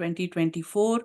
2024।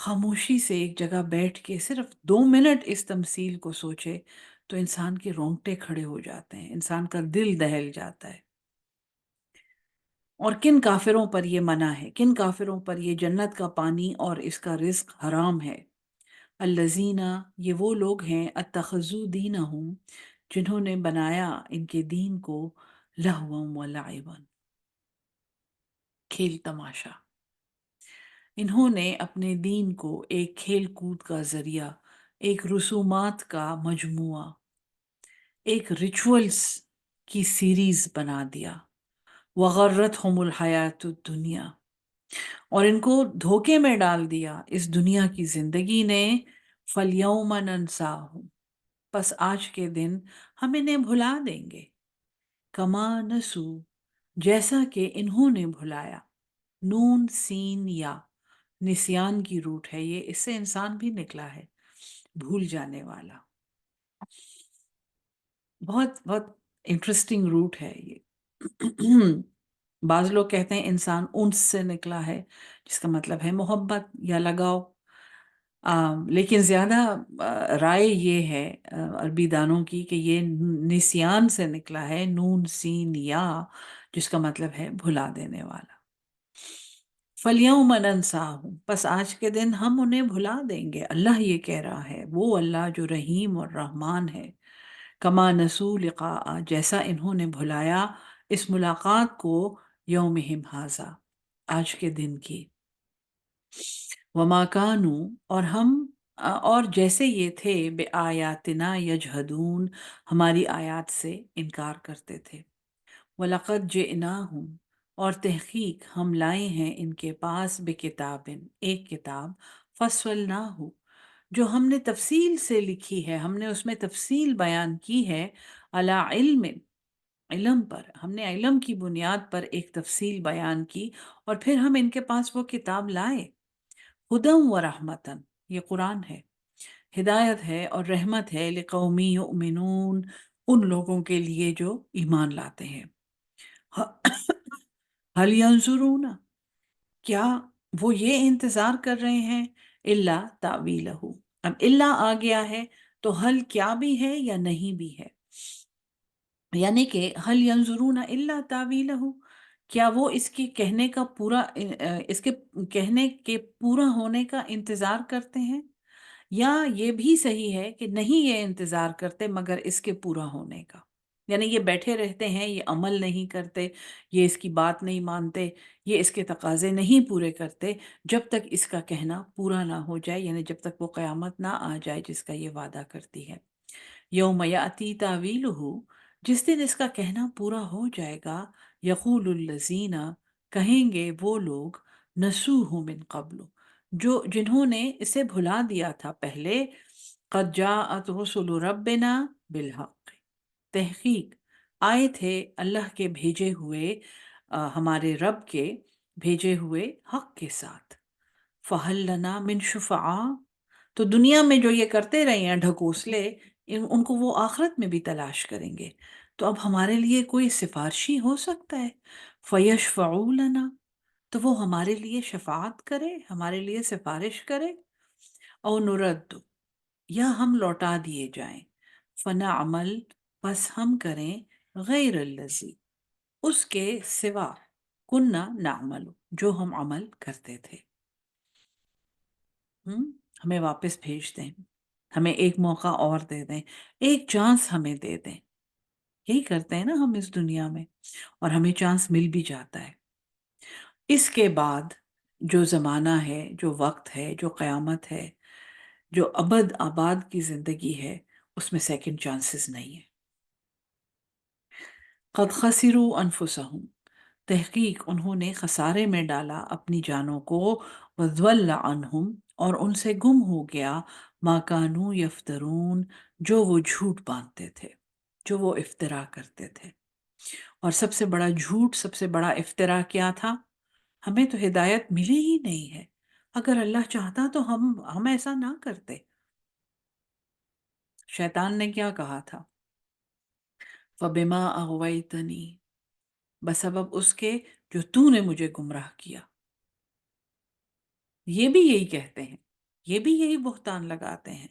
خاموشی سے ایک جگہ بیٹھ کے صرف 2 منٹ اس تمثیل کو سوچے تو انسان کے رونگٹے کھڑے ہو جاتے ہیں، انسان کا دل دہل جاتا ہے۔ اور کن کافروں پر یہ منع ہے، کن کافروں پر یہ جنت کا پانی اور اس کا رزق حرام ہے؟ الذین، یہ وہ لوگ ہیں، اتخذوا دینہم، جنہوں نے بنایا ان کے دین کو لہوا و لعبا، کھیل تماشا۔ انہوں نے اپنے دین کو ایک کھیل کود کا ذریعہ، ایک رسومات کا مجموعہ، ایک ریچولز کی سیریز بنا دیا۔ وغرتہم الحیات الدنیا، اور ان کو دھوکے میں ڈال دیا اس دنیا کی زندگی نے۔ فَالْيَوْمَ نَنْسَاهُمْ، پس آج کے دن ہم انہیں بھلا دیں گے۔ کما نسو، جیسا کہ انہوں نے بھلایا۔ نون سین یا، نسیان کی روٹ ہے یہ، اس سے انسان بھی نکلا ہے، بھول جانے والا۔ بہت بہت انٹرسٹنگ روٹ ہے یہ۔ بعض لوگ کہتے ہیں انسان انس سے نکلا ہے، جس کا مطلب ہے محبت یا لگاؤ، لیکن زیادہ رائے یہ ہے عربی دانوں کی کہ یہ نسیان سے نکلا ہے، نون سین یا، جس کا مطلب ہے بھلا دینے والا۔ فَالْيَوْمَ نَنْسَاهُمْ، پس آج کے دن ہم انہیں بھلا دیں گے۔ اللہ یہ کہہ رہا ہے، وہ اللہ جو رحیم اور رحمان ہے۔ کما نسو لقاء، جیسا انہوں نے بھلایا اس ملاقات کو، یومہم ھذا، آج کے دن کی۔ وما کانوا، اور جیسے یہ تھے، بے آیاتنا یجحدون، ہماری آیات سے انکار کرتے تھے۔ وَلَقَدْ جِئْنَاهُمْ، اور تحقیق ہم لائے ہیں ان کے پاس، بکتاب، ایک کتاب، فصلناہ، جو ہم نے تفصیل سے لکھی ہے، ہم نے اس میں تفصیل بیان کی ہے، علی علم، علم پر، ہم نے علم کی بنیاد پر ایک تفصیل بیان کی، اور پھر ہم ان کے پاس وہ کتاب لائے۔ ہدی و رحمتن، یہ قرآن ہے، ہدایت ہے اور رحمت ہے، لقومی یؤمنون، ان لوگوں کے لیے جو ایمان لاتے ہیں۔ حل ینظرون، کیا وہ یہ انتظار کر رہے ہیں، الا تعویلہ، اب الا آ گیا ہے تو حل کیا بھی ہے یا نہیں بھی ہے، یعنی کہ حل ینظرون الا تعویلہ، کیا وہ اس کے کہنے کا پورا، اس کے کہنے کے پورا ہونے کا انتظار کرتے ہیں، یا یہ بھی صحیح ہے کہ نہیں یہ انتظار کرتے مگر اس کے پورا ہونے کا، یعنی یہ بیٹھے رہتے ہیں، یہ عمل نہیں کرتے، یہ اس کی بات نہیں مانتے، یہ اس کے تقاضے نہیں پورے کرتے، جب تک اس کا کہنا پورا نہ ہو جائے، یعنی جب تک وہ قیامت نہ آ جائے جس کا یہ وعدہ کرتی ہے۔ یوم یاتی تاویلہ، جس دن اس کا کہنا پورا ہو جائے گا، یقول الذین، کہیں گے وہ لوگ، نسوہ من قبل، جو جنہوں نے اسے بھلا دیا تھا پہلے، قد جاءت رسل ربنا بالحق، تحقیق آئے تھے اللہ کے بھیجے ہوئے، ہمارے رب کے بھیجے ہوئے حق کے ساتھ۔ فہل لنا من شفعاء، تو دنیا میں جو یہ کرتے رہے ہیں ڈھکوسلے، ان کو وہ آخرت میں بھی تلاش کریں گے، تو اب ہمارے لیے کوئی سفارشی ہو سکتا ہے، فیشفعوا لنا، تو وہ ہمارے لیے شفاعت کرے، ہمارے لیے سفارش کرے، او نرد، یا ہم لوٹا دیے جائیں، فنعمل، پس ہم کریں، غیر الذی، اس کے سوا، کننا نعمل، جو ہم عمل کرتے تھے، ہمیں واپس بھیج دیں، ہمیں ایک موقع اور دے دیں، ایک چانس ہمیں دے دیں، یہی کرتے ہیں نا ہم اس دنیا میں، اور ہمیں چانس مل بھی جاتا ہے۔ اس کے بعد جو زمانہ ہے، جو وقت ہے، جو قیامت ہے، جو ابد آباد کی زندگی ہے، اس میں سیکنڈ چانسز نہیں ہے۔ قد خسروا انفسهم، تحقیق انہوں نے خسارے میں ڈالا اپنی جانوں کو، وضل عنہم، اور ان سے گم ہو گیا، ما کانوا یفترون، جو وہ جھوٹ باندھتے تھے، جو وہ افطرا کرتے تھے۔ اور سب سے بڑا جھوٹ، سب سے بڑا افطرا کیا تھا؟ ہمیں تو ہدایت ملی ہی نہیں ہے، اگر اللہ چاہتا تو ہم ایسا نہ کرتے۔ شیطان نے کیا کہا تھا؟ فَبِمَا أَغْوَيْتَنِي، بسبب اس کے جو تو نے مجھے گمراہ کیا، یہ بھی یہی کہتے ہیں، یہ بھی یہی بہتان لگاتے ہیں.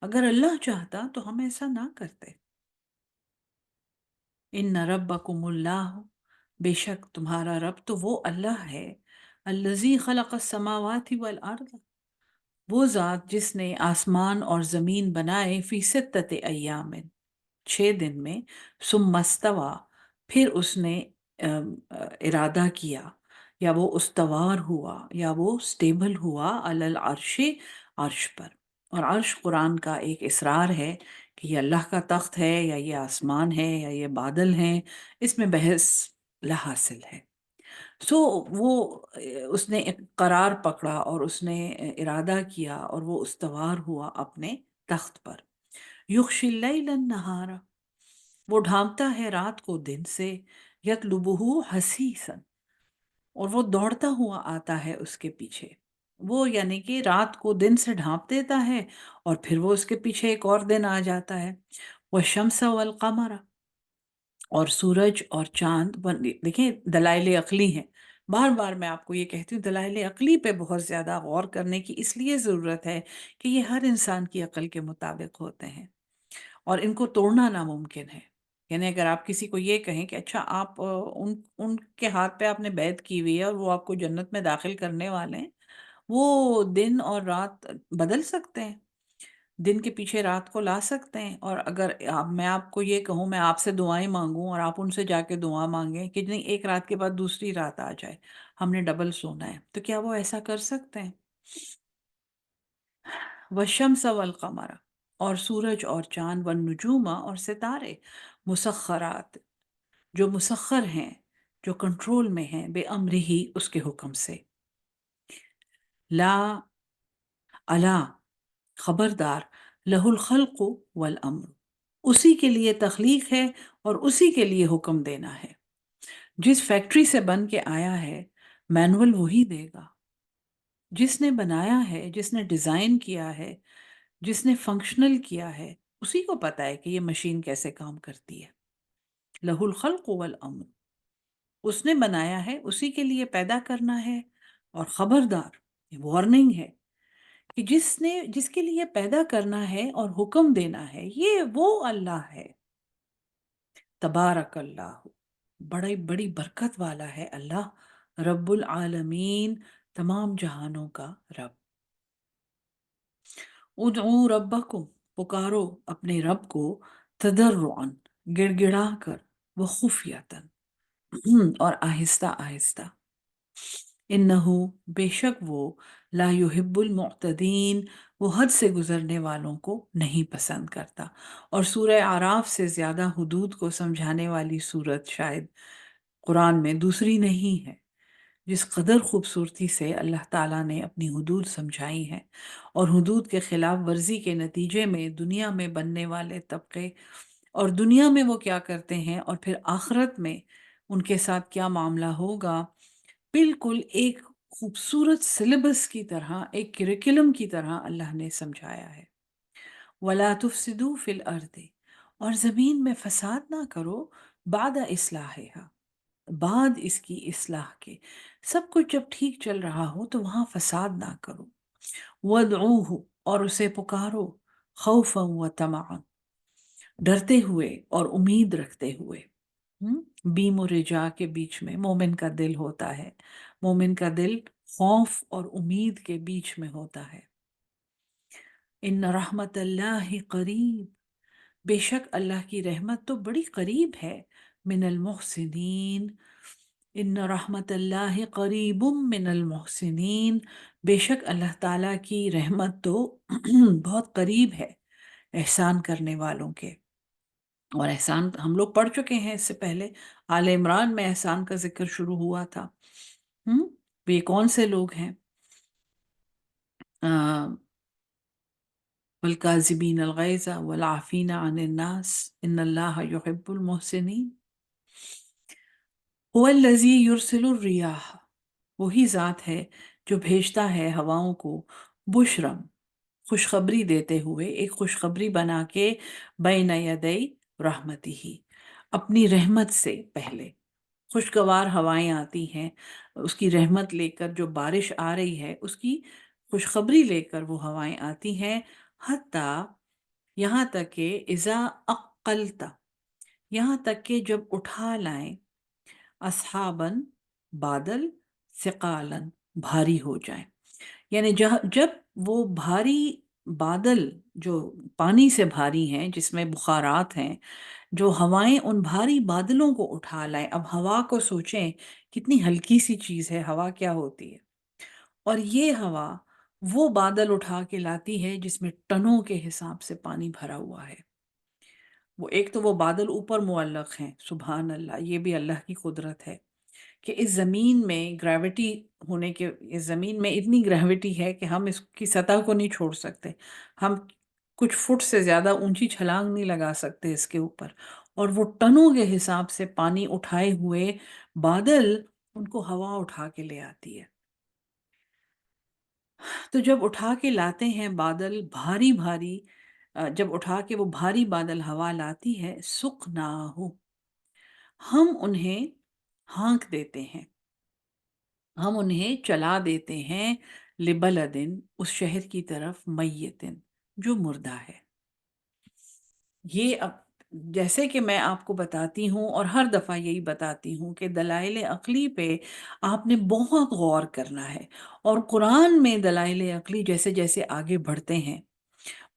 اگر اللہ چاہتا تو ہم ایسا نہ کرتے. ان ربکم اللہ، بے شک تمہارا رب تو وہ اللہ ہے، الذی خلق السماوات والارض، وہ ذات جس نے آسمان اور زمین بنائے، فی ستۃ ایام، 6 دن میں، ثم استوی، پھر اس نے ارادہ کیا، یا وہ استوار ہوا، یا وہ سٹیبل ہوا، علی العرش، عرش پر. اور عرش قرآن کا ایک اسرار ہے کہ یہ اللہ کا تخت ہے یا یہ آسمان ہے یا یہ بادل ہیں، اس میں بحث لا حاصل ہے. سو وہ اس نے ایک قرار پکڑا اور اس نے ارادہ کیا اور وہ استوار ہوا اپنے تخت پر. یغشی اللیل النہار، وہ ڈھانپتا ہے رات کو دن سے، یطلبہ حثیثا، اور وہ دوڑتا ہوا آتا ہے اس کے پیچھے. وہ یعنی کہ رات کو دن سے ڈھانپ دیتا ہے اور پھر وہ اس کے پیچھے ایک اور دن آ جاتا ہے. والشمس والقمر، اور سورج اور چاند. دیکھیں دلائل عقلی ہیں، بار بار میں آپ کو یہ کہتی ہوں دلائل عقلی پہ بہت زیادہ غور کرنے کی اس لیے ضرورت ہے کہ یہ ہر انسان کی عقل کے مطابق ہوتے ہیں اور ان کو توڑنا ناممکن ہے. یعنی اگر آپ کسی کو یہ کہیں کہ اچھا آپ ان کے ہاتھ پہ آپ نے بیعت کی ہوئی ہے اور وہ آپ کو جنت میں داخل کرنے والے ہیں، وہ دن اور رات بدل سکتے ہیں، دن کے پیچھے رات کو لا سکتے ہیں. اور اگر میں آپ کو یہ کہوں میں آپ سے دعائیں مانگوں اور آپ ان سے جا کے دعا مانگیں کہ نہیں ایک رات کے بعد دوسری رات آ جائے، ہم نے ڈبل سونا ہے، تو کیا وہ ایسا کر سکتے ہیں؟ والشمس والقمر، اور سورج اور چاند، والنجوم، اور ستارے، مسخرات، جو مسخر ہیں، جو کنٹرول میں ہیں، بے امر ہی، اس کے حکم سے. لا، الا، خبردار، لہ الخلق والامر، اسی کے لیے تخلیق ہے اور اسی کے لیے حکم دینا ہے. جس فیکٹری سے بن کے آیا ہے مینول وہی دے گا. جس نے بنایا ہے، جس نے ڈیزائن کیا ہے، جس نے فنکشنل کیا ہے، اسی کو پتا ہے کہ یہ مشین کیسے کام کرتی ہے. لہ الخلق والامر، اس نے بنایا ہے، اسی کے لیے پیدا کرنا ہے. اور خبردار، وارننگ ہے کہ جس کے لیے پیدا کرنا ہے اور حکم دینا ہے، یہ وہ اللہ ہے. تبارک اللہ، بڑی بڑی برکت والا ہے اللہ، رب العالمین، تمام جہانوں کا رب. ادعو ربکم، پکارو اپنے رب کو، تضرعا، گڑ گڑا کر، وہ خفیتاً، اور آہستہ آہستہ. انہو، بے شک وہ، لا یحب المعتدین، وہ حد سے گزرنے والوں کو نہیں پسند کرتا. اور سورہ اعراف سے زیادہ حدود کو سمجھانے والی سورت شاید قرآن میں دوسری نہیں ہے. جس قدر خوبصورتی سے اللہ تعالیٰ نے اپنی حدود سمجھائی ہیں، اور حدود کے خلاف ورزی کے نتیجے میں دنیا میں بننے والے طبقے، اور دنیا میں وہ کیا کرتے ہیں اور پھر آخرت میں ان کے ساتھ کیا معاملہ ہوگا، بالکل ایک خوبصورت سلیبس کی طرح، ایک کریکولم کی طرح اللہ نے سمجھایا ہے. وَلَا تُفْسِدُوا فِي الْأَرْضِ، اور زمین میں فساد نہ کرو، بعد اصلاحها، بعد اس کی اصلاح کے. سب کچھ جب ٹھیک چل رہا ہو تو وہاں فساد نہ کرو. وَادْعُوهُ، اور اسے پکارو، خوفا وطمعا، ڈرتے ہوئے اور امید رکھتے ہوئے. بیم و رجا کے بیچ میں مومن کا دل ہوتا ہے، مومن کا دل خوف اور امید کے بیچ میں ہوتا ہے. ان رحمت اللہ قریب، بے شک اللہ کی رحمت تو بڑی قریب ہے، من المحسنین، ان رحمت اللہ قریب من المحسنین، بے شک اللہ تعالیٰ کی رحمت تو بہت قریب ہے احسان کرنے والوں کے. اور احسان ہم لوگ پڑھ چکے ہیں، اس سے پہلے آل عمران میں احسان کا ذکر شروع ہوا تھا. یہ کون سے لوگ ہیں؟ والکاظمین الغیظ والعافین عن الناس ان اللہ یحب المحسنین. هو الذی یرسل الریاح، وہی ذات ہے جو بھیجتا ہے ہواؤں کو، بشرم، خوشخبری دیتے ہوئے، ایک خوشخبری بنا کے، بین یدی رحمتی ہی، اپنی رحمت سے پہلے. خوشگوار ہوائیں آتی ہیں، اس کی رحمت لے کر جو بارش آ رہی ہے، اس کی خوشخبری لے کر وہ ہوائیں آتی ہیں، حتیٰ یہاں تک کہ اذا اقلتا، یہاں تک کہ جب اٹھا لائیں، اصحاباً بادل، ثقالاً بھاری ہو جائیں، یعنی جب وہ بھاری بادل جو پانی سے بھاری ہیں، جس میں بخارات ہیں، جو ہوائیں ان بھاری بادلوں کو اٹھا لائیں. اب ہوا کو سوچیں، کتنی ہلکی سی چیز ہے ہوا، کیا ہوتی ہے، اور یہ ہوا وہ بادل اٹھا کے لاتی ہے جس میں ٹنوں کے حساب سے پانی بھرا ہوا ہے. وہ ایک تو وہ بادل اوپر معلق ہیں، سبحان اللہ، یہ بھی اللہ کی قدرت ہے کہ اس زمین میں گریوٹی ہونے کے، اس زمین میں اتنی گریوٹی ہے کہ ہم اس کی سطح کو نہیں چھوڑ سکتے، ہم کچھ فٹ سے زیادہ اونچی چھلانگ نہیں لگا سکتے اس کے اوپر، اور وہ ٹنوں کے حساب سے پانی اٹھائے ہوئے بادل ان کو ہوا اٹھا کے لے آتی ہے. تو جب اٹھا کے لاتے ہیں بادل بھاری بھاری، جب اٹھا کے وہ بھاری بادل ہوا لاتی ہے، سقناہ، ہم انہیں ہانک دیتے ہیں، ہم انہیں چلا دیتے ہیں، لبلدن، اس شہر کی طرف، میتن، جو مردہ ہے. یہ جیسے کہ میں آپ کو بتاتی ہوں اور ہر دفعہ یہی بتاتی ہوں کہ دلائل عقلی پہ آپ نے بہت غور کرنا ہے، اور قرآن میں دلائل عقلی جیسے جیسے آگے بڑھتے ہیں،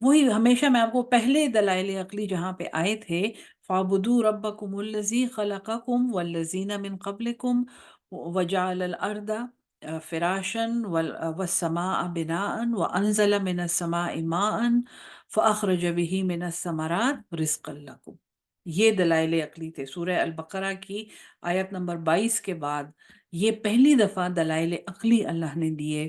وہی ہمیشہ میں آپ کو پہلے دلائل عقلی جہاں پہ آئے تھے، فَاعْبُدُوا رَبَّكُمُ الَّذِي خَلَقَكُمْ وَالَّذِينَ مِن قَبْلِكُمْ وَجَعَلَ الْأَرْضَ فِرَاشًا وَالسَّمَاءَ بِنَاءً وَأَنزَلَ مِنَ السَّمَاءِ مَاءً فَأَخْرَجَ بِهِ مِنَ الثَّمَرَاتِ رِزْقًا لَكُمْ. یہ دلائل عقلی تھے. سورہ البقرہ کی آیت نمبر 22 کے بعد یہ پہلی دفعہ دلائل عقلی اللہ نے دیے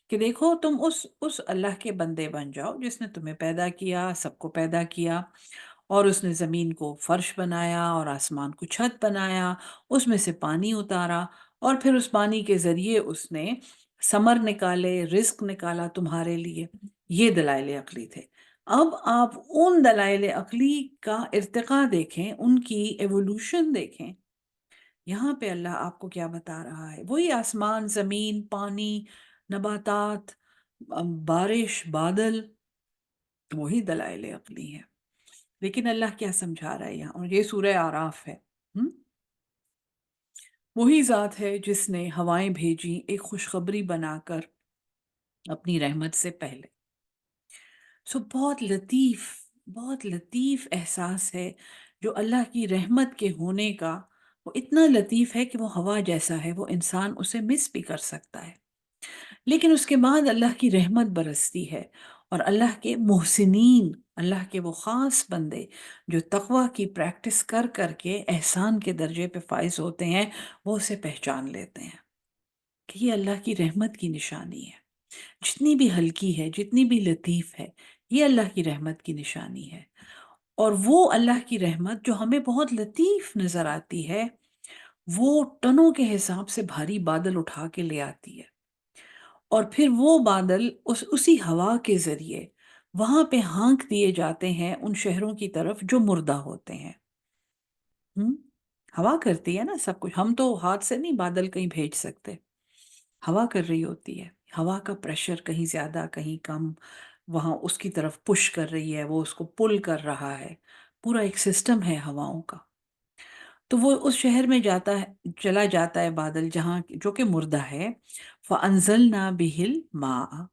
کہ دیکھو تم اس اللہ کے بندے بن جاؤ جس نے تمہیں پیدا کیا، سب کو پیدا کیا، اور اس نے زمین کو فرش بنایا اور آسمان کو چھت بنایا، اس میں سے پانی اتارا، اور پھر اس پانی کے ذریعے اس نے ثمر نکالے، رزق نکالا تمہارے لیے. یہ دلائل عقلی تھے. اب آپ ان دلائل عقلی کا ارتقا دیکھیں، ان کی ایوولوشن دیکھیں. یہاں پہ اللہ آپ کو کیا بتا رہا ہے؟ وہی آسمان، زمین، پانی، نباتات، بارش، بادل، وہی دلائل عقلی ہے. لیکن اللہ کیا سمجھا رہا ہے یہاں، اور یہ سورہ آراف ہے. وہی ذات ہے جس نے ہوائیں بھیجی ایک خوشخبری بنا کر اپنی رحمت سے پہلے. بہت لطیف احساس ہے جو اللہ کی رحمت کے ہونے کا. وہ اتنا لطیف ہے کہ وہ ہوا جیسا ہے، وہ انسان اسے مس بھی کر سکتا ہے، لیکن اس کے بعد اللہ کی رحمت برستی ہے، اور اللہ کے محسنین، اللہ کے وہ خاص بندے جو تقوی کی پریکٹس کر کر کے احسان کے درجے پہ فائز ہوتے ہیں، وہ اسے پہچان لیتے ہیں کہ یہ اللہ کی رحمت کی نشانی ہے. جتنی بھی ہلکی ہے، جتنی بھی لطیف ہے، یہ اللہ کی رحمت کی نشانی ہے. اور وہ اللہ کی رحمت جو ہمیں بہت لطیف نظر آتی ہے، وہ ٹنوں کے حساب سے بھاری بادل اٹھا کے لے آتی ہے، اور پھر وہ بادل اسی ہوا کے ذریعے وہاں پہ ہانک دیے جاتے ہیں ان شہروں کی طرف جو مردہ ہوتے ہیں. ہوا کرتی ہے نا سب کچھ، ہم تو ہاتھ سے نہیں بادل کہیں بھیج سکتے، ہوا کر رہی ہوتی ہے. ہوا کا پریشر کہیں زیادہ کہیں کم، وہاں اس کی طرف پش کر رہی ہے، وہ اس کو پل کر رہا ہے. پورا ایک سسٹم ہے ہواؤں کا. تو وہ اس شہر میں جاتا ہے، چلا جاتا ہے بادل جہاں جو کہ مردہ ہے. فَأَنزَلْنَا بِهِ الْمَاءَ،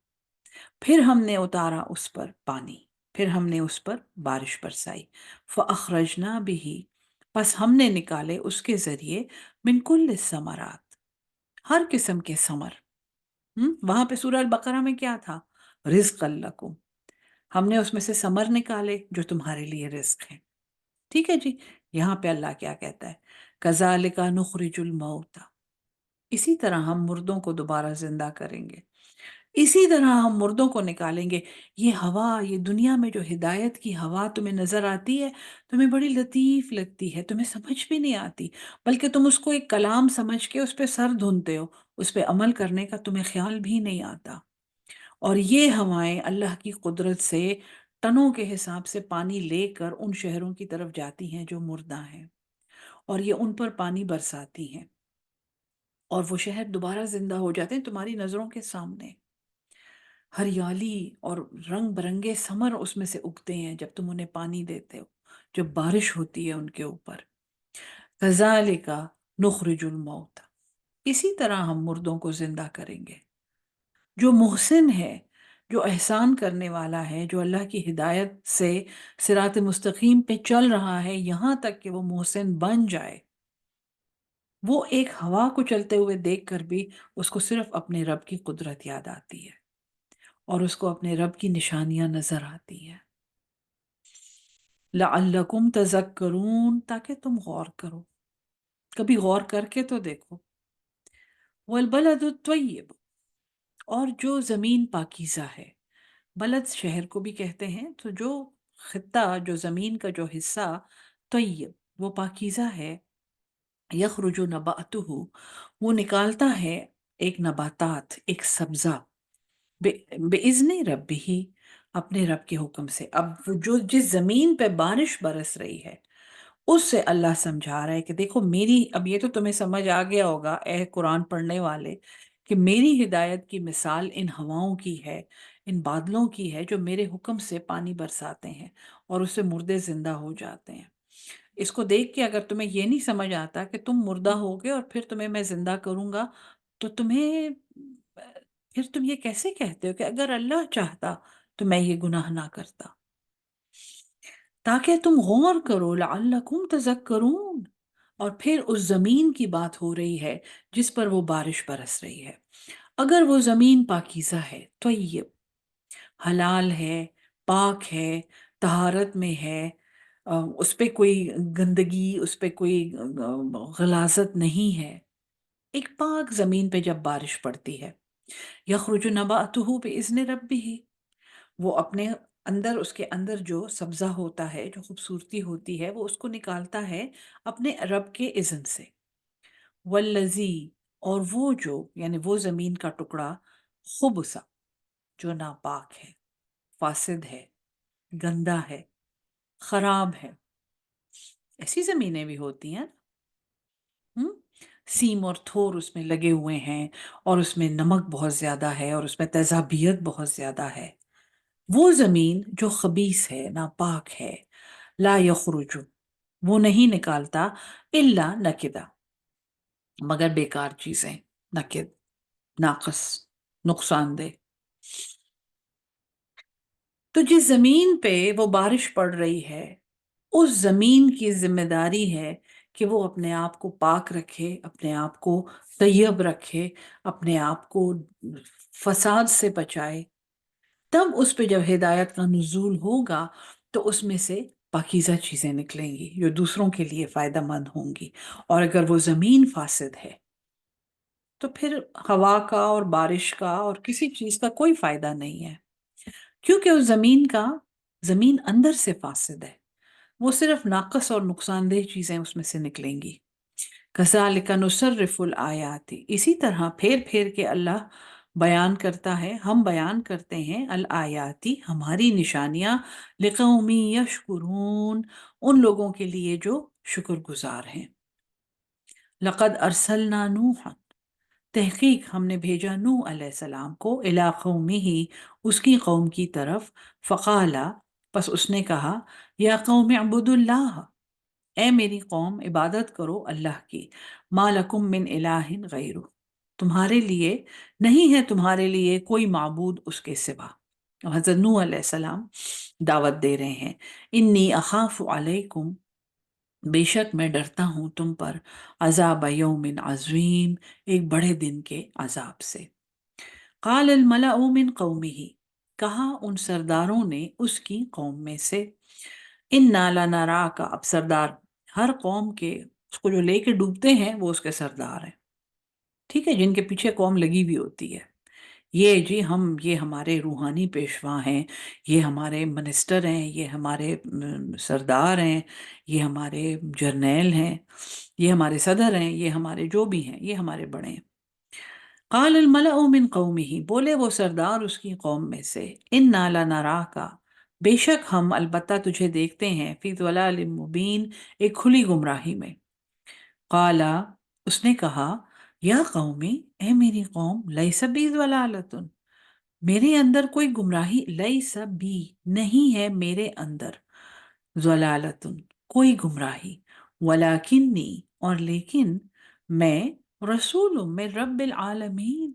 پھر ہم نے اتارا اس پر پانی، پھر ہم نے اس پر بارش برسائی. فَأَخْرَجْنَا بِهِ، پس ہم نے نکالے اس کے ذریعے، من کل الثمرات، ہر قسم کے ثمر. وہاں پہ سورہ البقرہ میں کیا تھا؟ رزق لکم، ہم نے اس میں سے ثمر نکالے جو تمہارے لیے رزق ہیں. ٹھیک ہے جی. یہاں پہ اللہ کیا کہتا ہے؟ کذالک نخرج الموتى، اسی طرح ہم مردوں کو دوبارہ زندہ کریں گے، اسی طرح ہم مردوں کو نکالیں گے. یہ ہوا، یہ دنیا میں جو ہدایت کی ہوا تمہیں نظر آتی ہے، تمہیں بڑی لطیف لگتی ہے، تمہیں سمجھ بھی نہیں آتی، بلکہ تم اس کو ایک کلام سمجھ کے اس پہ سر دھنتے ہو، اس پہ عمل کرنے کا تمہیں خیال بھی نہیں آتا. اور یہ ہوائیں اللہ کی قدرت سے ٹنوں کے حساب سے پانی لے کر ان شہروں کی طرف جاتی ہیں جو مردہ ہیں، اور یہ ان پر پانی برساتی ہیں، اور وہ شہر دوبارہ زندہ ہو جاتے ہیں تمہاری نظروں کے سامنے. ہریالی اور رنگ برنگے ثمر اس میں سے اگتے ہیں جب تم انہیں پانی دیتے ہو، جب بارش ہوتی ہے ان کے اوپر۔ کذالک نخرج الموت، اسی طرح ہم مردوں کو زندہ کریں گے۔ جو محسن ہے، جو احسان کرنے والا ہے، جو اللہ کی ہدایت سے صراط مستقیم پہ چل رہا ہے یہاں تک کہ وہ محسن بن جائے، وہ ایک ہوا کو چلتے ہوئے دیکھ کر بھی اس کو صرف اپنے رب کی قدرت یاد آتی ہے اور اس کو اپنے رب کی نشانیاں نظر آتی ہیں۔ لعلکم تذکرون، تاکہ تم غور کرو، کبھی غور کر کے تو دیکھو۔ والبلد الطیب، اور جو زمین پاکیزہ ہے، بلد شہر کو بھی کہتے ہیں، تو جو خطہ، جو زمین کا جو حصہ طیب، وہ پاکیزہ ہے، یخرج نباتہ، وہ نکالتا ہے ایک نباتات، ایک سبزہ، بِإِذْنِ رَبِّهِ، اپنے رب کے حکم سے۔ اب وہ جو جس زمین پہ بارش برس رہی ہے اس سے اللہ سمجھا رہا ہے کہ دیکھو میری، اب یہ تو تمہیں سمجھ آ گیا ہوگا اے قرآن پڑھنے والے، کہ میری ہدایت کی مثال ان ہواؤں کی ہے، ان بادلوں کی ہے جو میرے حکم سے پانی برساتے ہیں اور اس سے مردے زندہ ہو جاتے ہیں۔ اس کو دیکھ کے اگر تمہیں یہ نہیں سمجھ آتا کہ تم مردہ ہوگے اور پھر تمہیں میں زندہ کروں گا، تو تمہیں پھر تم یہ کیسے کہتے ہو کہ اگر اللہ چاہتا تو میں یہ گناہ نہ کرتا؟ تاکہ تم غور کرو، لعلکم تذکرون۔ اور پھر اس زمین کی بات ہو رہی ہے جس پر وہ بارش برس رہی ہے۔ اگر وہ زمین پاکیزہ ہے، طیب، حلال ہے، پاک ہے، طہارت میں ہے، اس پہ کوئی گندگی، اس پہ کوئی غلاظت نہیں ہے، ایک پاک زمین پہ جب بارش پڑتی ہے، یخرج نباتہ بإذن ربہ، وہ اپنے اندر، اس کے اندر جو سبزہ ہوتا ہے، جو خوبصورتی ہوتی ہے، وہ اس کو نکالتا ہے اپنے رب کے اذن سے۔ والذی، اور وہ جو، یعنی وہ زمین کا ٹکڑا، خبث، جو ناپاک ہے، فاسد ہے، گندا ہے، خراب ہے، ایسی زمینیں بھی ہوتی ہیں، ہم؟ سیم اور تھور اس میں لگے ہوئے ہیں اور اس میں نمک بہت زیادہ ہے اور اس میں تیزابیت بہت زیادہ ہے، وہ زمین جو خبیث ہے، ناپاک ہے، لا یخرج، وہ نہیں نکالتا، الا نکدا، مگر بیکار چیزیں، نکد، ناقص، نقصان دہ۔ تو جس زمین پہ وہ بارش پڑ رہی ہے اس زمین کی ذمہ داری ہے کہ وہ اپنے آپ کو پاک رکھے، اپنے آپ کو طیب رکھے، اپنے آپ کو فساد سے بچائے۔ تب اس پہ جب ہدایت کا نزول ہوگا تو اس میں سے پاکیزہ چیزیں نکلیں گی جو دوسروں کے لیے فائدہ مند ہوں گی۔ اور اگر وہ زمین فاسد ہے تو پھر ہوا کا اور بارش کا اور کسی چیز کا کوئی فائدہ نہیں ہے، کیونکہ اس زمین کا، زمین اندر سے فاسد ہے، وہ صرف ناقص اور نقصان دہ چیزیں اس میں سے نکلیں گی۔ کذالک نصرف الآیات، اسی طرح پھیر پھیر کے اللہ بیان کرتا ہے، ہم بیان کرتے ہیں الآیاتی، ہماری نشانیاں، لقوم یشکرون، ان لوگوں کے لیے جو شکر گزار ہیں۔ لقد ارسلنا نوحا، تحقیق ہم نے بھیجا نوح علیہ السلام کو، الی قومہ، اس کی قوم کی طرف، فقالا، پس اس نے کہا، یا قوم اعبدوا اللہ، اے میری قوم عبادت کرو اللہ کی، ما لکم من الہ غیرہ، تمہارے لیے نہیں ہے، تمہارے لیے کوئی معبود اس کے سوا۔ حضرت نوح علیہ السلام دعوت دے رہے ہیں، انی اخاف علیکم، بے شک میں ڈرتا ہوں تم پر، عذاب یوم عظیم، ایک بڑے دن کے عذاب سے۔ قال الملأ من قومہ، کہا ان سرداروں نے اس کی قوم میں سے، انا لنراک، اب سردار ہر قوم کے، اس کو جو لے کے ڈوبتے ہیں وہ اس کے سردار ہیں، ٹھیک ہے، جن کے پیچھے قوم لگی ہوئی ہوتی ہے، یہ جی ہم، یہ ہمارے روحانی پیشوا ہیں، یہ ہمارے منسٹر ہیں، یہ ہمارے سردار ہیں، یہ ہمارے جرنیل ہیں، یہ ہمارے صدر ہیں، یہ ہمارے جو بھی ہیں، یہ ہمارے بڑے ہیں۔ قال الملأ من قومه، بولے وہ سردار اس کی قوم میں سے، انا لنراک، بے شک ہم البتہ تجھے دیکھتے ہیں، فی ضلال مبین، ایک کھلی گمراہی میں۔ قال، اس نے کہا، یا قومی، اے میری قوم، لیس بی ضلالۃ، میرے اندر کوئی گمراہی، لیس بی نہیں ہے میرے اندر، ضلالتن کوئی گمراہی، ولیکنی اور لیکن میں رسول ہوں من رب العالمین،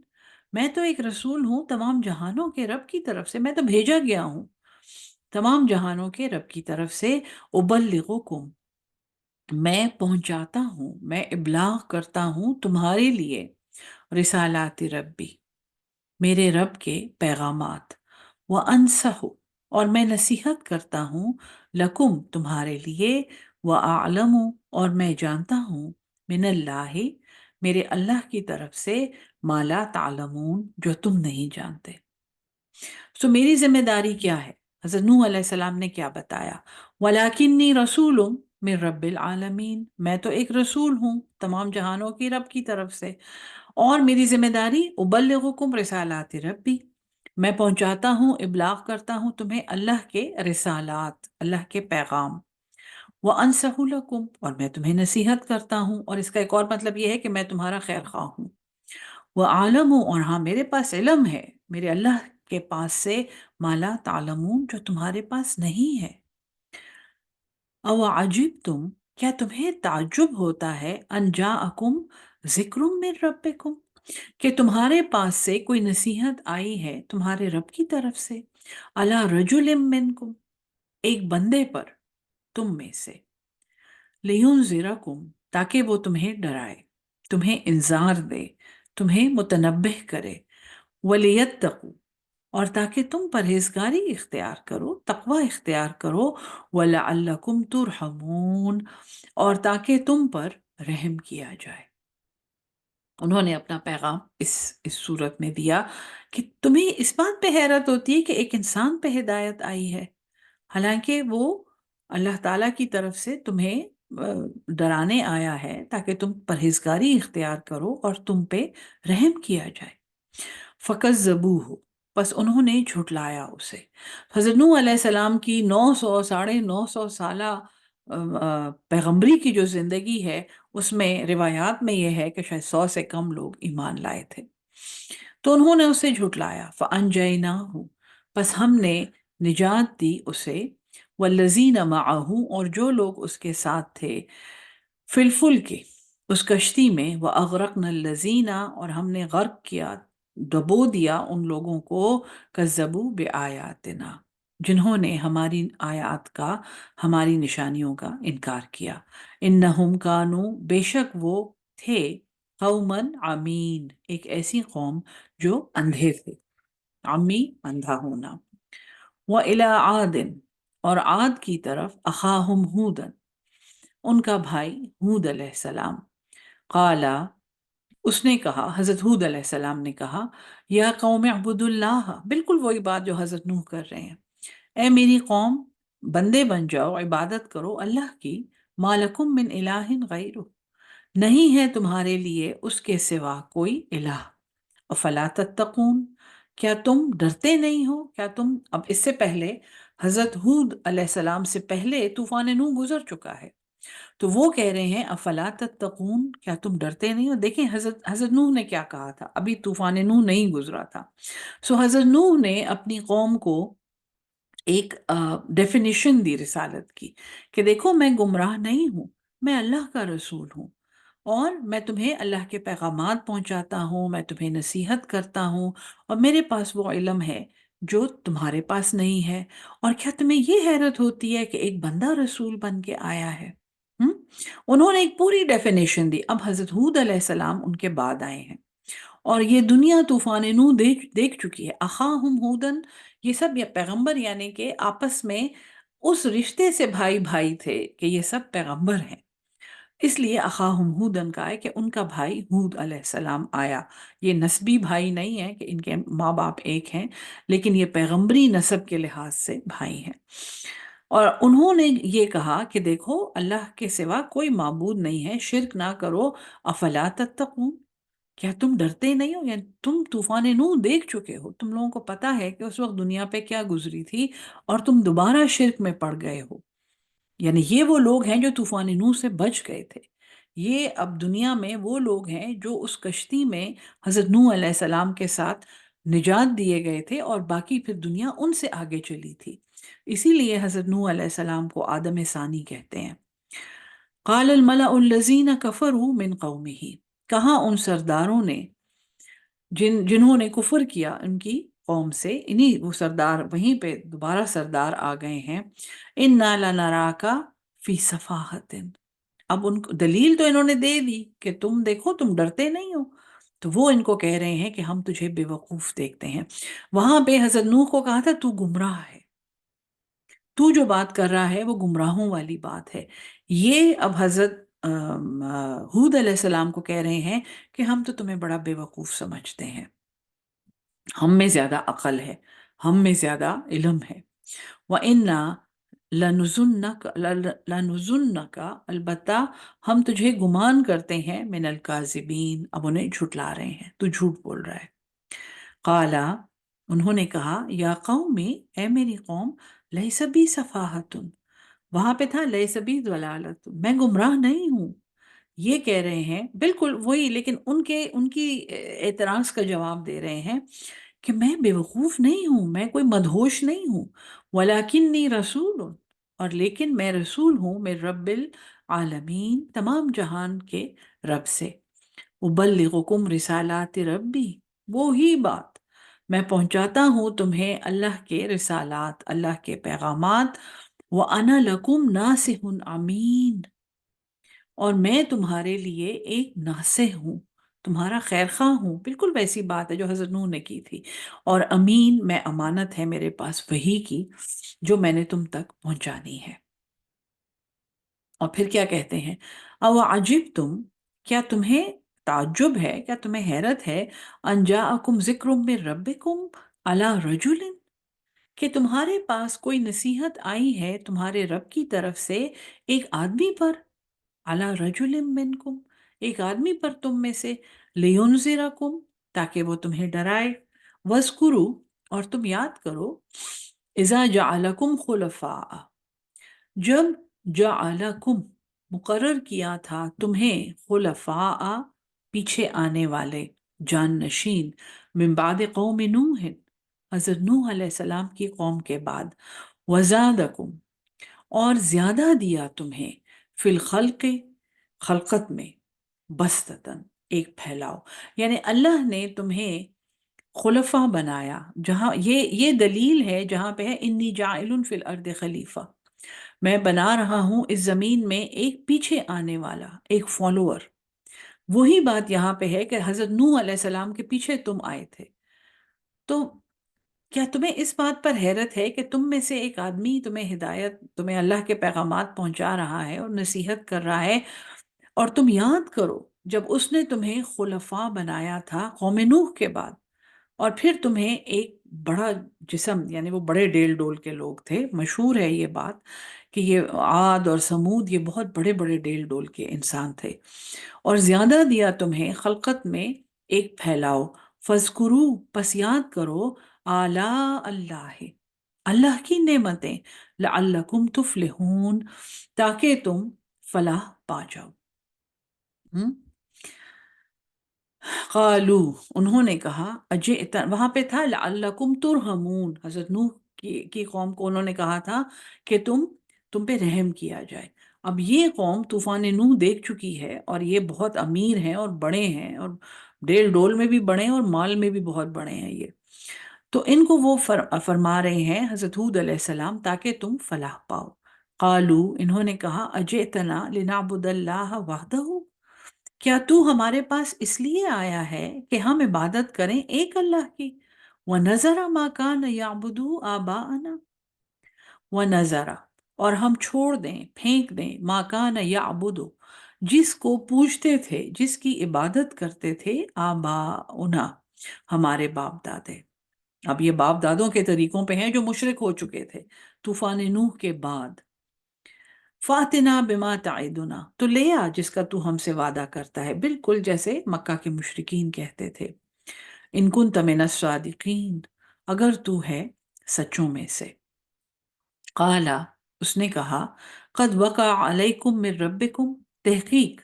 میں تو ایک رسول ہوں تمام جہانوں کے رب کی طرف سے، میں تو بھیجا گیا ہوں تمام جہانوں کے رب کی طرف سے، ابلغکم میں پہنچاتا ہوں، میں ابلاغ کرتا ہوں تمہارے لیے، رسالات ربی میرے رب کے پیغامات، وانصح اور میں نصیحت کرتا ہوں، لکم تمہارے لیے، واعلم اور میں جانتا ہوں، من اللہ میرے اللہ کی طرف سے، ما لا تعلمون جو تم نہیں جانتے۔ سو میری ذمہ داری کیا ہے؟ حضرت نوح علیہ السلام نے کیا بتایا؟ وَلَكِنِّي رَسُولٌ مِّن رَبِّ الْعَالَمِينَ، میں تو ایک رسول ہوں تمام جہانوں کی رب کی طرف سے، اور میری ذمہ داری ابلغکم رسالات ربی، میں پہنچاتا ہوں، ابلاغ کرتا ہوں تمہیں اللہ کے رسالات، اللہ کے پیغام، وَأَنصَحُ لَكُمْ اور میں تمہیں نصیحت کرتا ہوں، اور اس کا ایک اور مطلب یہ ہے کہ میں تمہارا خیر خواہ ہوں، وَأَعْلَمُ اور ہاں میرے پاس علم ہے، میرے اللہ کے پاس سے، ما لا تعلمون جو تمہارے پاس نہیں ہے۔ او عجبتم کیا تمہیں تعجب ہوتا ہے، ان جاءکم ذکر من ربکم کہ تمہارے پاس سے کوئی نصیحت آئی ہے تمہارے رب کی طرف سے، علی رجل منکم ایک بندے پر تم میں سے، لینذرکم تاکہ وہ تمہیں ڈرائے، تمہیں انذار دے، تمہیں متنبہ کرے، ولیتقوا اور تاکہ تم پرہیزگاری اختیار کرو، تقوی اختیار کرو، وَلَعَلَّكُمْ تُرْحَمُونَ اور تاکہ تم پر رحم کیا جائے۔ انہوں نے اپنا پیغام اس صورت میں دیا کہ تمہیں اس بات پہ حیرت ہوتی ہے کہ ایک انسان پہ ہدایت آئی ہے، حالانکہ وہ اللہ تعالیٰ کی طرف سے تمہیں ڈرانے آیا ہے تاکہ تم پرہیزگاری اختیار کرو اور تم پہ رحم کیا جائے۔ فَكَذَّبُوهُ پس انہوں نے جھٹلایا اسے۔ حضرت نوح علیہ السلام کی 900 سالہ پیغمبری کی جو زندگی ہے، اس میں روایات میں یہ ہے کہ شاید 100 سے کم لوگ ایمان لائے تھے، تو انہوں نے اسے جھٹلایا۔ فَأَنْجَيْنَاهُ پس ہم نے نجات دی اسے، وَالَّذِينَ مَعَهُ اور جو لوگ اس کے ساتھ تھے، فی الفلک اس کشتی میں، وَأَغْرَقْنَا الَّذِينَ اور ہم نے غرق کیا، ڈبو دیا ان لوگوں کو، کذبوا بآیاتنا جنہوں نے ہماری آیات کا، ہماری نشانیوں کا انکار کیا، انہم کانوا بے شک وہ تھے، قومن عمین ایک ایسی قوم جو اندھے تھے، عمی اندھا ہونا، وَإِلَىٰ عَادٍ اور عاد کی طرف، اخاہم ہودن ان کا بھائی ہود علیہ السلام، قالا اس نے کہا، حضرت ہود علیہ السلام نے کہا، یا قوم اعبدوا اللہ بالکل وہی بات جو حضرت نوح کر رہے ہیں، اے میری قوم بندے بن جاؤ، عبادت کرو اللہ کی، ما لکم من الہ غیرہ نہیں ہے تمہارے لیے اس کے سوا کوئی الہ، افلا تتقون کیا تم ڈرتے نہیں ہو، کیا تم، اب اس سے پہلے حضرت ہود علیہ السلام سے پہلے طوفان نوح گزر چکا ہے، تو وہ کہہ رہے ہیں افلا تتقون کیا تم ڈرتے نہیں ہو۔ دیکھیں حضرت نوح نے کیا کہا تھا، ابھی طوفان نوح نہیں گزرا تھا، سو حضرت نوح نے اپنی قوم کو ایک ڈیفینیشن دی رسالت کی کہ دیکھو میں گمراہ نہیں ہوں، میں اللہ کا رسول ہوں، اور میں تمہیں اللہ کے پیغامات پہنچاتا ہوں، میں تمہیں نصیحت کرتا ہوں، اور میرے پاس وہ علم ہے جو تمہارے پاس نہیں ہے، اور کیا تمہیں یہ حیرت ہوتی ہے کہ ایک بندہ رسول بن کے آیا ہے؟ ہم؟ انہوں نے ایک پوری ڈیفینیشن دی۔ اب حضرت ہود علیہ السلام ان کے بعد آئے ہیں، اور یہ دنیا طوفان نوح دیکھ چکی ہے، اخاہم ہودن یہ سب یہ پیغمبر یعنی کہ آپس میں اس رشتے سے بھائی بھائی تھے کہ یہ سب پیغمبر ہیں، اس لیے اخاہم ہودن کا ہے کہ ان کا بھائی ہود علیہ السلام آیا۔ یہ نسبی بھائی نہیں ہے کہ ان کے ماں باپ ایک ہیں، لیکن یہ پیغمبری نسب کے لحاظ سے بھائی ہیں، اور انہوں نے یہ کہا کہ دیکھو اللہ کے سوا کوئی معبود نہیں ہے، شرک نہ کرو، افلا تتقون کیا تم ڈرتے نہیں ہو، یعنی تم طوفان نوح دیکھ چکے ہو، تم لوگوں کو پتا ہے کہ اس وقت دنیا پہ کیا گزری تھی، اور تم دوبارہ شرک میں پڑ گئے ہو، یعنی یہ وہ لوگ ہیں جو طوفان نوح سے بچ گئے تھے، یہ اب دنیا میں وہ لوگ ہیں جو اس کشتی میں حضرت نوح علیہ السلام کے ساتھ نجات دیے گئے تھے اور باقی پھر دنیا ان سے آگے چلی تھی، اسی لیے حضرت نوح علیہ السلام کو آدم ثانی کہتے ہیں۔ قال الملأ الذین کفروا من قومہ، کہاں ان سرداروں نے جنہوں نے کفر کیا ان کی قوم سے، انہی وہ سردار وہیں پہ دوبارہ سردار آ گئے ہیں، انا لنراک فی صفاحت، اب ان کو دلیل تو انہوں نے دے دی کہ تم دیکھو تم ڈرتے نہیں ہو، تو وہ ان کو کہہ رہے ہیں کہ ہم تجھے بے وقوف دیکھتے ہیں۔ وہاں پہ حضرت نوح کو کہا تھا تو گمراہ ہے، تو جو بات کر رہا ہے وہ گمراہوں والی بات ہے۔ یہ اب حضرت ہود علیہ السلام کو کہہ رہے ہیں کہ ہم تو تمہیں بڑا بے وقوف سمجھتے ہیں، ہم میں زیادہ عقل ہے، ہم میں زیادہ علم ہے۔ وَإِنَّا لَنُظُنَّكَ، البتہ ہم تجھے گمان کرتے ہیں، من الکاذبین، اب انہیں جھٹلا رہے ہیں، تو جھوٹ بول رہا ہے۔ قالا، انہوں نے کہا، یا قومی، اے میری قوم، لیس بی صفاحت، وہاں پہ تھا لیس بی ضلالت، میں گمراہ نہیں ہوں۔ یہ کہہ رہے ہیں بالکل وہی، لیکن ان کی اعتراض کا جواب دے رہے ہیں کہ میں بے وقوف نہیں ہوں، میں کوئی مدہوش نہیں ہوں، ولیکنی رسول، اور لیکن میں رسول ہوں من رب العالمین، تمام جہان کے رب سے، ابلغکم رسالات ربی، وہی بات، میں پہنچاتا ہوں تمہیں اللہ کے رسالات، اللہ کے پیغامات، وَأَنَا لَكُمْ نَاصِحٌ امین، اور میں تمہارے لیے ایک ناصح ہوں، تمہارا خیر خواہ ہوں، بالکل ویسی بات ہے جو حضرت نوح نے کی تھی، اور امین، میں امانت ہے میرے پاس وحی کی جو میں نے تم تک پہنچانی ہے۔ اور پھر کیا کہتے ہیں، او عجب تم، کیا تمہیں تعجب ہے، کیا تمہیں حیرت ہے، ان جاءکم ذکر من ربکم علی رجل، کہ تمہارے پاس کوئی نصیحت آئی ہے تمہارے رب کی طرف سے ایک آدمی پر، علی رجل منکم، ایک آدمی پر تم میں سے، لینذرکم، تاکہ وہ تمہیں ڈرائے، وذکروا، اور تم یاد کرو، اذا جعلکم خلفاء، جب جعلکم، مقرر کیا تھا تمہیں، خلفاء، پیچھے آنے والے، جان نشین، من بعد قوم نوح، حضرت نوح علیہ السلام کی قوم کے بعد، وزادکم، اور زیادہ دیا تمہیں، فی الخلق، خلقت میں، بستتاً، ایک پھیلاؤ، یعنی اللہ نے تمہیں خلفاء بنایا، جہاں یہ دلیل ہے جہاں پہ ہے انی جاعل فی الارض خلیفہ، میں بنا رہا ہوں اس زمین میں ایک پیچھے آنے والا، ایک فالوور، وہی بات یہاں پہ ہے کہ حضرت نوح علیہ السلام کے پیچھے تم آئے تھے، تو کیا تمہیں اس بات پر حیرت ہے کہ تم میں سے ایک آدمی تمہیں ہدایت، تمہیں اللہ کے پیغامات پہنچا رہا ہے اور نصیحت کر رہا ہے، اور تم یاد کرو جب اس نے تمہیں خلفاء بنایا تھا قوم نوح کے بعد، اور پھر تمہیں ایک بڑا جسم، یعنی وہ بڑے ڈیل ڈول کے لوگ تھے، مشہور ہے یہ بات کہ یہ عاد اور سمود یہ بہت بڑے بڑے ڈیل ڈول کے انسان تھے، اور زیادہ دیا تمہیں خلقت میں ایک پھیلاؤ، فذکرو، پس یاد کرو، آلاء اللہ، اللہ کی نعمتیں، لعلکم تفلحون، تاکہ تم فلاح پا جاؤ۔ ہم؟ قالو، انہوں نے کہا، اجئت، وہاں پہ تھا لعلکم ترحمون، حضرت نوح کی قوم کو انہوں نے کہا تھا کہ تم پہ رحم کیا جائے۔ اب یہ قوم طوفان نوح دیکھ چکی ہے، اور یہ بہت امیر ہیں اور بڑے ہیں، اور ڈیل ڈول میں بھی بڑے ہیں اور مال میں بھی بہت بڑے ہیں یہ، تو ان کو وہ فرما رہے ہیں حضرت ہود علیہ السلام تاکہ تم فلاح پاؤ۔ قالو، انہوں نے کہا، اجئتنا لنعبد اللہ وحدہ، کیا تو ہمارے پاس اس لیے آیا ہے کہ ہم عبادت کریں ایک اللہ کی، وَنَذَرَ مَا كَانَ يَعْبُدُ آبَاءَنَا، وَنَذَرَ، اور ہم چھوڑ دیں، پھینک دیں، مَا كَانَ يَعْبُدُ، جس کو پوجتے تھے، جس کی عبادت کرتے تھے، آباؤنا، ہمارے باپ دادے۔ اب یہ باپ دادوں کے طریقوں پہ ہیں جو مشرک ہو چکے تھے طوفان نوح کے بعد۔ فاتنا بما تعدنا، تو لے آ جس کا تو ہم سے وعدہ کرتا ہے، بالکل جیسے مکہ کے مشرکین کہتے تھے، ان کنت من الصادقین، اگر تو ہے سچوں میں سے۔ قالا، اس نے کہا، قد وقع علیکم من ربکم، تحقیق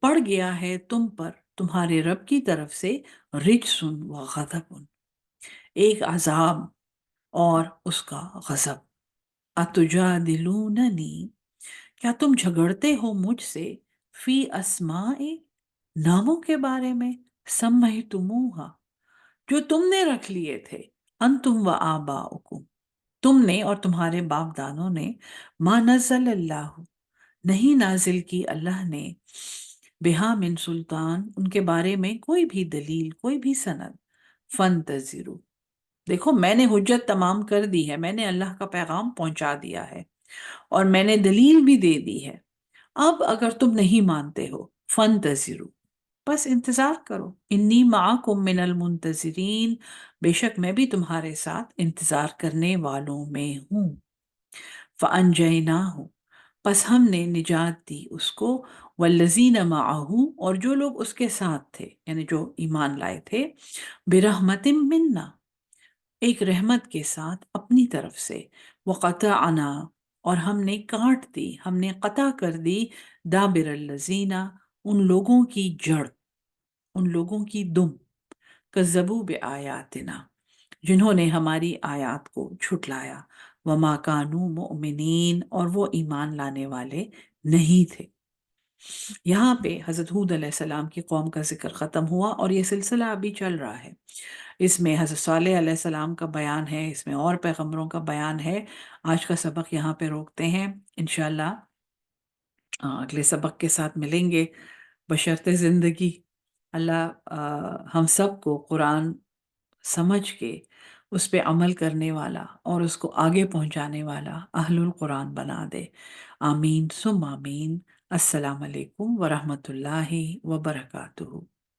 پڑ گیا ہے تم پر تمہارے رب کی طرف سے، رجس و غضب، ایک عذاب اور اس کا غضب۔ اتجادلوننی، کیا تم جھگڑتے ہو مجھ سے، فی اسماء، ناموں کے بارے میں، سمیتموہا، جو تم نے رکھ لیے تھے، انتم و آباؤکم، تم نے اور تمہارے باپ دانوں نے، ما نزل اللہ، نہیں نازل کی اللہ نے، بہا من سلطان، ان کے بارے میں کوئی بھی دلیل، کوئی بھی سند، فانتظروا، دیکھو میں نے حجت تمام کر دی ہے، میں نے اللہ کا پیغام پہنچا دیا ہے اور میں نے دلیل بھی دے دی ہے، اب اگر تم نہیں مانتے ہو، فانتظروا، بس انتظار کرو، انی معکم من المنتظرین، بے شک میں بھی تمہارے ساتھ انتظار کرنے والوں میں ہوں۔ فَأَنْجَيْنَاهُ، پس ہم نے نجات دی اس کو، والذین معہ، اور جو لوگ اس کے ساتھ تھے، یعنی جو ایمان لائے تھے، برحمت منا، ایک رحمت کے ساتھ اپنی طرف سے، وقطعنا، اور ہم نے کاٹ دی، ہم نے قطع کر دی، دابر الذین، ان لوگوں کی جڑ، ان لوگوں کی دم، کذبوا بآیاتنا، جنہوں نے ہماری آیات کو جھٹلایا، وما کانوا مؤمنین، اور وہ ایمان لانے والے نہیں تھے۔ یہاں پہ حضرت ہود علیہ السلام کی قوم کا ذکر ختم ہوا اور یہ سلسلہ ابھی چل رہا ہے۔ اس میں حضرت صالح علیہ السلام کا بیان ہے، اس میں اور پیغمبروں کا بیان ہے۔ آج کا سبق یہاں پہ روکتے ہیں، انشاءاللہ اگلے سبق کے ساتھ ملیں گے بشرط زندگی۔ اللہ ہم سب کو قرآن سمجھ کے اس پہ عمل کرنے والا اور اس کو آگے پہنچانے والا اہل القرآن بنا دے، آمین ثم آمین۔ السلام علیکم ورحمۃ اللہ وبرکاتہ۔